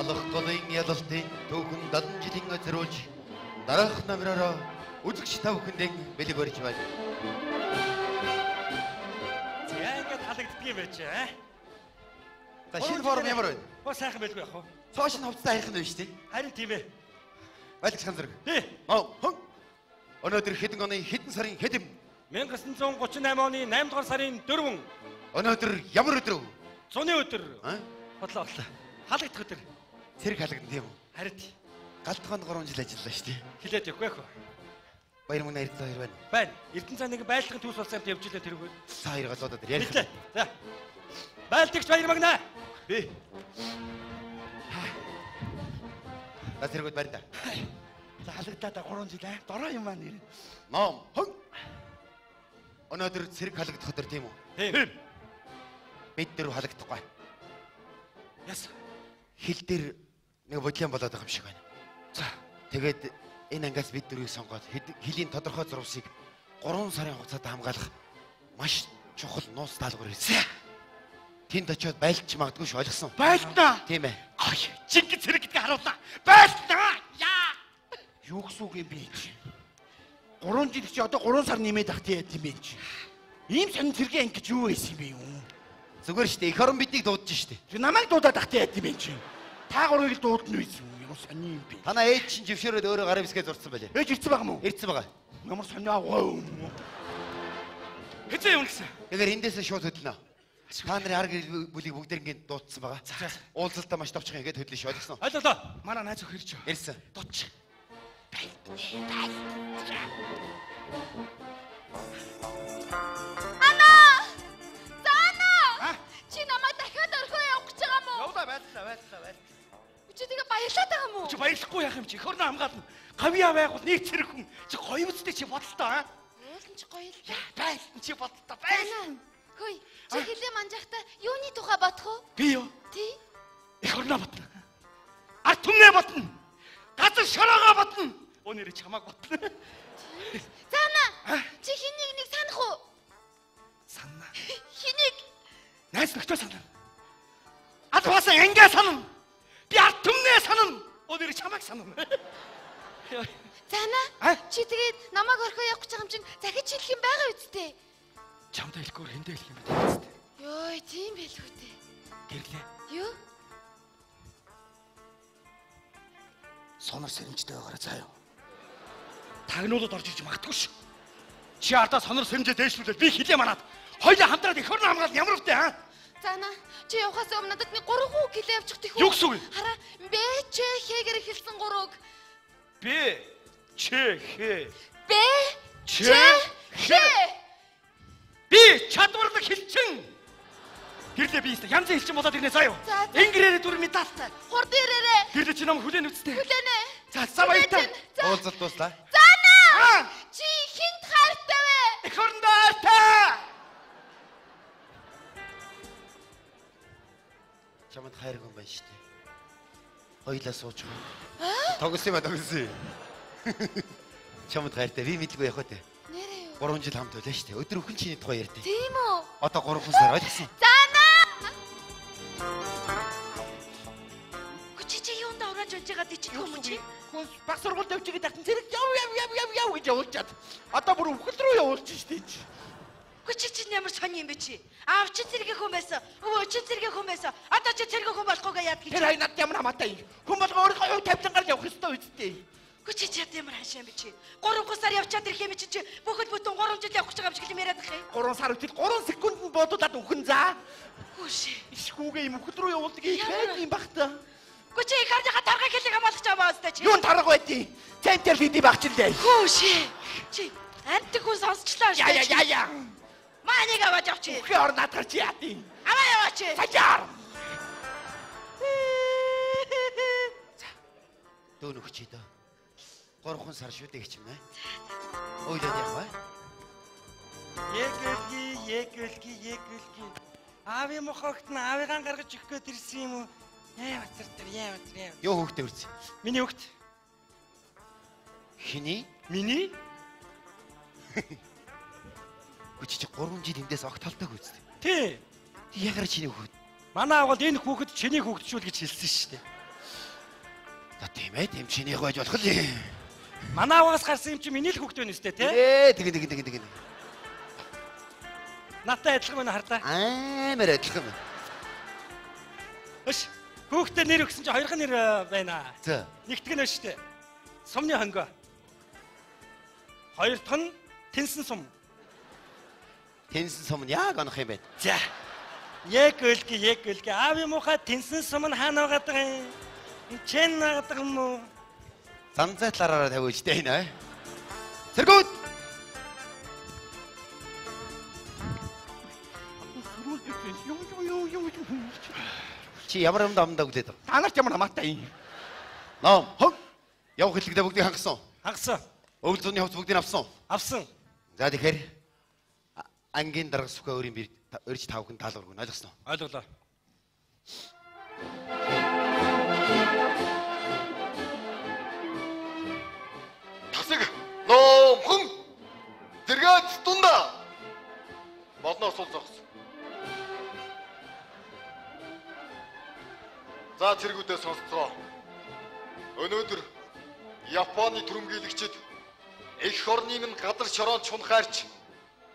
болох голын ялалтын түүхэн 70 жилийн зориулж дараах номероо үзэгч та бүхэндээ бэлэг барьж байна. За ингээд халагддгийм байж аа. За шинэ форм ямар байна? Оо сайхан байлгүй яах вэ? Цоош нь хувцас хайх нь байна шүү дээ. Харин тийм ээ. Байлгч хан зэрэг. Тий. Өнөөдөр хэдэн оны хэдэн сарын хэдэм? 1938 оны 8 дугаар сарын 4. Өнөөдөр ямар өдөр вэ? Зуны өдөр. Бодлоо. Халагдах өдөр. Цэрэг халагдсан тийм үү? Харин тий. Галтгоонд 3 жил ажиллаа шүү дээ. Хилээд явахгүй яах вэ? Баяр мөн Эрдэнэ хоёр байна. Байна. Эрдэнэ цааныг байлдахын төс болсон юмд явж илээ тэр үгүй. За хоёр голоод ярих. За. Байлдагч баяр магнаа. Би. Тэргүүд барьда. За халагдаад 3 жил дорой юм аа нэр. Ном. Өнөөдөр цэрэг халагдах өдөр тийм үү? Тийм. Бид дөрөв халагдахгүй. Яс. Хил дээр нэг бодлон болоод байгаа юм шиг байна. За. Тэгээд энэ ангиас бид дөрвийг сонгоод хилийн тодорхой зурвсыг 3 сарын хугацаанд хамгаалах маш чухал нууц даалгавар ирсэн. Тэнд очиод байлч магадгүй ш ойлгосон. Байлтаа. Тийм ээ. Чингис цэрэг гэдгийг харууллаа. Байлтаа. Яа. Юу гэсэн үг юм бэ чи? 3 жил чи одоо 3 сар нэмээд ах тийм юм бэ чи? Ийм сонин цэргийн анги гэж юу байсан юм бэ юу? Зүгээр шүү дээ. Эх орон биднийг дуудаж шүү дээ. Чи намайг дуудаад ах тийм юм бэ чи? Та гурыг л дуудна байсан юм. Ямар сонин юм бэ? Танаа ээж чинь жившөөрөөд өөрөө гарын бисгээ зурцсан байлээ. Ээж ирсэн байгаа мó? Ирсэн байгаа. Ямар сонио аваа. Хэзээ юм гэсэн? Тэгэхээр эндээсээ шууд хөдлөнө. Та нарын ар гэрэл бүлийг бүгдээр ингээд дуудсан байгаа. Уулзалтаа маш товчхон ингээд хөдлөж шоо ойлгосон. Ойлголоо. Манай найз өх ирж байгаа. Ирсэн. Дууч. Ана! Заана! Чи намайг дахиад орхио явах гэж байгаа мó? Явлаа байлаа. Чи тэгээ баярлаад байгаа мó? Чи баярлахгүй яах юм чи? Хөрнө хамгаална. Гавьяа байгуул нэг цэрэг хүн. Чи гоё үстэй чи бодлоо аа. Уулын чи гоё л. Байлтан чи бодлоо. Байл. Хөөе, чи хэлээ манжахта юуны тухай бодох уу? Би юу? Тий. Эх орноо ботно. Арт түмнээ ботно. Газар шороогоо ботно. Өнөөдөр чамааг ботно. Заана! Чи хэнийг нэг санах уу? Санаа. Хэнийг? Найс нөхдөд санана. Адваасан ангиа санана. Би арт түмнээ санана. Өнөөдөр чамааг санана. Заана, чи тэгээд намайг орхио явах гэж байгаа юм чинь захиж хэлэх юм байгаа үсттэй. Чамд хэлэхгүй хэндээ хэлэх юм бэ тест. Йой, тийм байлгүй дээ. Гэрлээ. Юу? Сонор сэрэмжтэй байгаарай заа юу. Тагнуулаад орж ирж магтгүй шүү. Чи ардаа сонор сэрэмжээ дээшлүүлээд би хилээ манаад. Хоёулаа хамтраад эх орно хамгаал ямар втэй аа? Заана, чи явахаас өмнө надад нэг 3 хүү гэлээ явчих тийх үү? Юу гэсэн үг? Хараа, Б Ч Х-гэр хэлсэн 3-г. Б Ч Х. Б Ч Х. Би чадварлаг хэлчин. Гэрлээ би янз хэлчин болоод ирнэ заа юу. Ингэрээрээ дүр медалтай. Хурд ирээрээ. Гэрлээ чи нам хүлээн үсттэй. Хүлээнэ. За баяртай. Уулзалт дуслаа. Заана! Чи хинт хайртай вэ? Эх орндоо. Чамд хайрг юм байна шүү дээ. Хоёлаа сууж байгаа. Тогсон юм а тогсон. Чамд хайртай. Би мэдлгүй явах үү? Нэрээ юу? 3 жил хамт байлаа шүү дээ. Өдөр өхөн чиний тухай ярьдээ. Тийм үү? Одоо 3 сар ойлгосон. Заана! Чи юунд урааж унж байгаа дий чи юм чи? Хүн баг сургуульд явж байгаа дахин цэрэг яв гэж явуулчаад. Одоо бүр өвхөл рүү явуулж штий чи. Чи ямар сони юм бэ чи? Аав чи цэргийн хүн байсан. Өвөө чи цэргийн хүн байсан. Одоо чи цэргийн хүн болохгүйгээ яад гэж. Тэр хай над ямар хамаатай юм. Хүн болго өөрөө юу тавьсан гар явах ёстой үстэй. Чи ямар хашаа юм бэ чи? 3 сар явчаад ирэх юм чи бүхэл бүтэн 3 жил явах гэж байгаа юм шиг юм яриад их юм. 3 сар үтэл 3 секундэд бодуулаад өхөн заа. Хөөш. Ишгүүгээ юм өхөл рүү явуулдаг юм багтаа. Чи их харжгаа тарга хэлийг хамгаалах гэж байгаа баста чи. Юун тарга байдیں۔ Центр хийдий багчлаа. Хөөш. Чи антик хүн сонсчлаа шүү. Яа. Мааныг аваад явчих. Өхөө орнаад гарч яатیں۔ Аваа яваач. Саяар. Дөөн өгч идэ. 3 сар шүү дээ гिच юм аа. Ойлоод яваа. Егөлги. Аавын мохогт нь аавыгаан гаргаж өгөх гээд ирсэн юм уу? Яа бацар. Юу хөвгтэй үрсэн? Миний хөвгт. Хиний? Миний? Чи 3 жил эндээс огт талдаг үстэй. Тий. Ягаар чиний хөвгт? Манай аав бол энэ хүүхэд чиний хүүхэд шүү л гэж хэлсэн шүү дээ. За тийм ээ, тэм чинийх байж болох л. Манай аваас гарсан юм чи миний л хүүхд байна үстэй те. Тэг. Натаа адилхан байна хардаа. Амар адилхан байна. Өш. Хүүхдээ нэр өгсөн чи хоёрхан нэр байна. За. Нэгтгэн нь шүү дээ. Сумны хонгой. Хоёр дахь нь Тэнсэн сум. Тэнсэн сум нь яг онох юм байна. За. Яг өлгий. Аав юм уу ха Тэнсэн сум нь хаана байгаа даа? Чэн байгаа юм уу? Зам зайтлаараа тавиулж дээ энэ. Сэргүүд. Чи ямар юм дамдаа үлээд байгаа? Та нарт ямар хамаатай юм? Ном. Хог. Явах хэллэгдээ бүгдийг хангасан. Хагасан. Өвөл зүүнний хувц бүгдийг авсан. Авсан. За тэгэхээр ангийн дарга сүхэ өөрийн бэр өрж тавхан даалгавар өгнө. Ойлгосноо? Ойлголоо. Тасаг номхон зэрэгт дунда. Молноос сул зогс. За зэрэгүүдээ сонсцгоо. Өнөөдөр Японы түрэмгийлэгчид эх орныг нь гадар шороон чунхаарч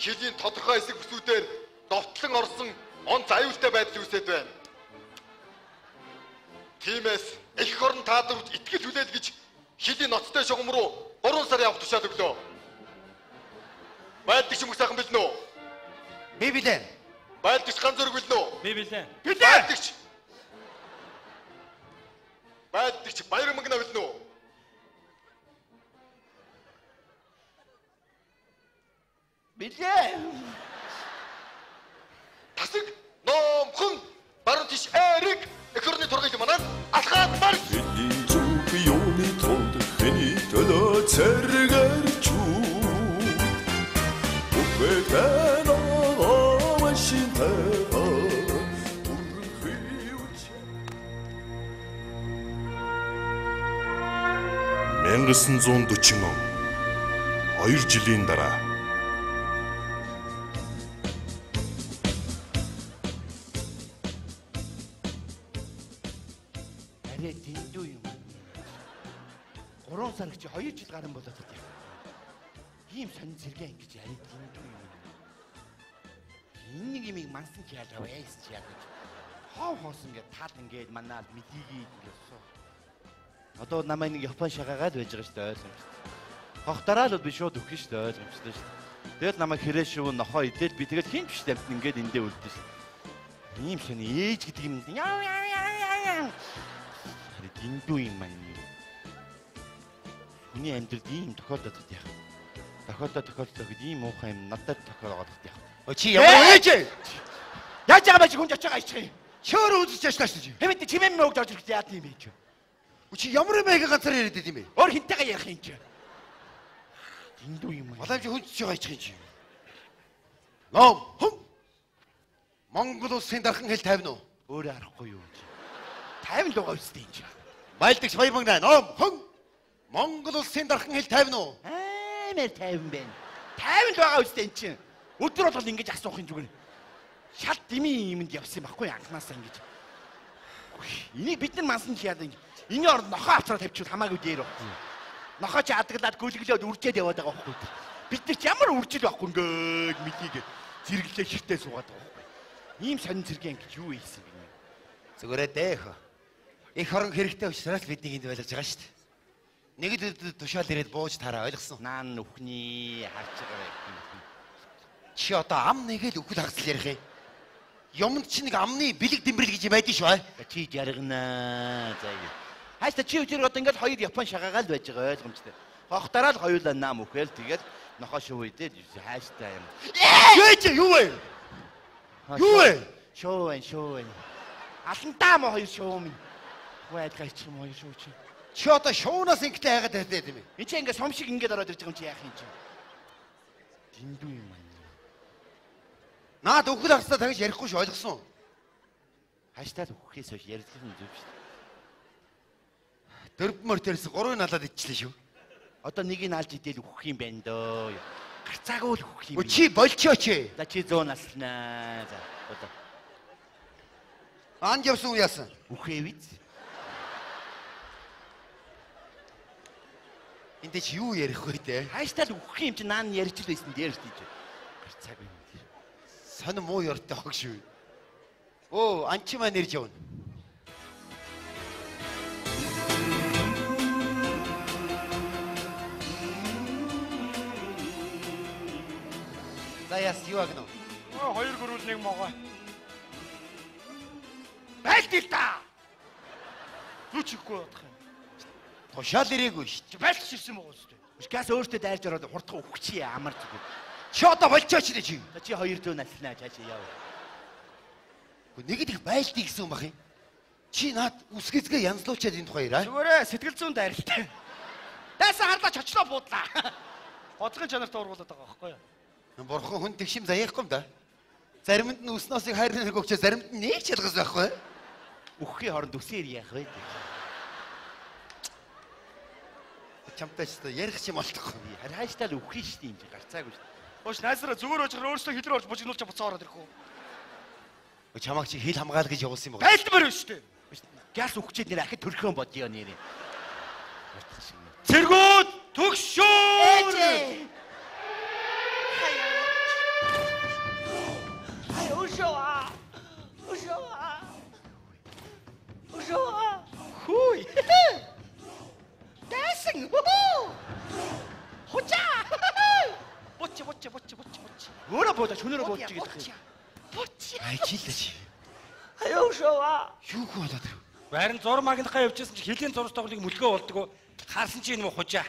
хилийн тодорхой хэсэг бүсүүдээр довтлон орсон онц аюултай байдал үүсээд байна. Тиймээс эх орн таадварт итгэл хүлээл гэж хилийн ноцтой шугам руу 3 сар явах тушаал өглөө. Байлдагч мөх сайхан билнэ үү? Би билээ. Байлдагч ганц зөрөг билнэ үү? Би билээ. Байлдагч баяр мөнгө билнэ үү? Билээ. Тасаг номхон баруун тиш эрэг эх орны тургал манад алхаад марш. Юуны тулд хэний төлөө цэргэрч үхвэтэн авашин тэвэ 1940 он 2 жилийн дараа арай дэндүү юм. 3 сар гэж 2 жил гарсан болоод байна. Ийм сонин зэрэг ингэж арай дэндүү юм. Энэ нэг юмыг мансан ч яаж аваа яас ч яаж. Хов хоосон гэж тал ингээд манаад мэдийгээд ингээд суу. Одоо намайг нэг Япон шагаагаад байж байгаа шүү дээ ойлгомжтой. Хохтараа л би шууд өгөх шүү дээ ойлгомжтой шүү дээ. Тэгэл намайг хэрэг шив нохоо идэл би тэгэл хин ч биш тамт ингээд эндээ үлдсэн шүү. Ийм сони ээж гэдэг юм. Яа. Дэндүү юм маань. Хүний амьдралд ийм тохиолдоод яах. Тохиолдоод гэд ийм муухай юм надад тохиолдоод яах. Чи ямар ээж? Яаж байгаа байж хүн очиж байгаа ичхээ. Шөөр үзэж яашлаа шүү. Хэмэд чимээн мөөг дорж ирэх яат юм бэ чи. Чи ямар юм яг ганцаар яриад байд юм бэ? Өөр хинтэйгээ ярих юм чи. Дэндүү юм аа. Боломж хүнч байгаа ичхээ чи. Ном. Монгол улсын дархан хэл тавина уу? Өөрөө арахгүй юу чи. 50 л байгаа үстэй юм чи. Байлдагч баяр мөнгө. Ном. Монгол улсын дархан хэл тавина уу? Амар 50 байна. 50 л байгаа үстэй юм чи. Өдөр болгол ингэж асуух юм зүгээр. Шал дими юмд явсан байхгүй анханасаа ингэж. Энийг бид нар мансан чи яадаг. Энэ орд нохоо авчраад тавьчихвал хамаагүй дээр байхгүй. Нохоо чи адаглаад гүлгэлээд үржээд яваад байгаа байхгүй. Бид нар ч ямар үржил байхгүй ингээд мэдийгээ зэрэглээ хиртээ суугаад байгаа байхгүй. Ийм сонин зэрэг ингэж юу ийсэн бэ? Зүгээрээ дээх. Их хорон хэрэгтэй учраас бидний энд байлгаж байгаа шүү дээ. Нэг л тушаал ирээд бууж тараа ойлгосон. Наан нүхний харж байгаа юм. Чи одоо ам нэгээл үхэл хагасл ярих юм. Юмд чи нэг амны бэлэг дэмбэрэл гэж юм байдаг шүү аа. Чи жаргана. За юу. Хайста чи үчир одоо ингээд хоёр Япон шагаагаал байж байгаа ойлгомжтой. Хохтараа л хоёулаа наам үхэл тэгээд нохоо шивэдээ хайста юм. Чи юу вэ? Юу вэ? Шоуэн. Алантаа мо хоёр шоу минь. Хөөдгай чи мо хоёр шоу чи. Чи одоо шуунаас ингэтэй хайгаад байдаг юм бэ? Энд чи ингээд сум шиг ингээд ороод ирж байгаа юм чи яах юм чи? Дэндүү юм аа. Наад үхэл хагасаа тагж ярихгүй шүү ойлгосон. Хаштаг үхээс хойш ярилцах юм зөв шүү. Дөрвмөр тэрс 3 налаад ичлээ шүү. Одоо нэгийг алж идэл үхэх юм байна дөө. Гарцаагүй л үхэх юм. Чи болчоо чи. За чи 100 наснаа. За одоо. Анд явсан уу яасан? Үхээвиз. Энд чи юу ярих вэ те? Хааштай л үхэх юм чи наан ярьж л байсан дээр тийж. Гарцааг юм. Сонин муу ёртой хог шүү. Оо, анчи маань ирж явна. За яс юу агнаа? Хоёр гөрүүл нэг могоо. Байлтил та. Юу ч ихгүй бодох юм. Тушаал ирээгүй шүү. Чи байлт ширсэн байгаа үстэй. Газ өөртөө дайрж ороод хурдхан үхэх чи амар зүгээр. Чи одоо болчооч нэ чи. Чи хоёр дөө наснаа чааш яав. Нэг их байлтыг гэсэн юм бах юм. Чи наад үсгэцгээ янзлуучаад энэ хоёр аа. Зүгээрээ сэтгэл зүйн дайралтай. Дайсан харлаач очлоо буудлаа. Гоцгын чанартай ургуулад байгаа байхгүй юу? Бурхан хүн тэгшим заяахгүй юм да. Заримд нь өснөөсийг хайр нэг өгчөө заримд нь нэг ч ялгас байхгүй. Үхэхийн хооронд үсээр яах вэ? Чамтай ч ярих юм болтохгүй. Харин хааштай л үхэх шүү дээ юм чи гарцаагүй шүү. Ууш найзраа зүгээр оожроо өөрсдөө хилээр орж бужигнуулж буцаа ороод ирэхгүй. Чамаг чи хил хамгаал гэж явуулсан юм байна. Байлтмаар байна шүү дээ. Газ үхчээд нэр ахид төрхөн бодё нэрээ. Цэргүүд төгшөөр. Хүй. Дэсэн. Хуча. Бочи. Өөрөө бодож хүнээрээ бодож гэдэг юм. Айчилж. Аюу шова. Юу болоод вэ? Барин зур магнахаа явжсэн чи хэлийн зурс тоглыг мүлгөө болдгоо. Харсан чи энэ хужаа.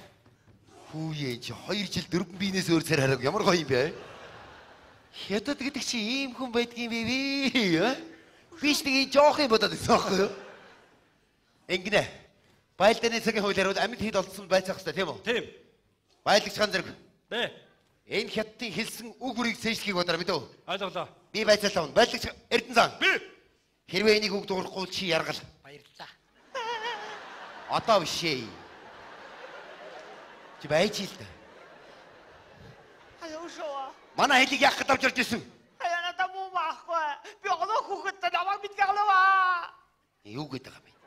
Хүүе чи 2 жил 4 биенээс өөр цар хараг ямар гоё юм бэ? Хятад гэдэг чи ийм хүн байдгийн бэ вэ? Биш нэг ийм жоох юм бодоод байсан байхгүй юу? Ингэнэ. Байлдааны цагийн хуулиар бол амьд хэд олдсон байцаах хэрэгтэй тийм үү? Тийм. Байлагч хан зэрэг. Бэ. Энэ хятадын хэлсэн үг бүрийг цээжлэхийг бодроо мэдв. Ойлголоо. Би байцаалаа. Байлагч Эрдэнэ зан. Би. Хэрвээ энийг үг дуурахгүй чи яргал. Баярлалаа. Одоо биш ээ. Чи байж ил дээ. Аюу шова. Манай хэлийг яах гэж авч ирж ирсэн? Аяна та муу маахгүй. Би оноо хүүхэд намайг мэдгээлээ. Юу гэдэг юм бэ?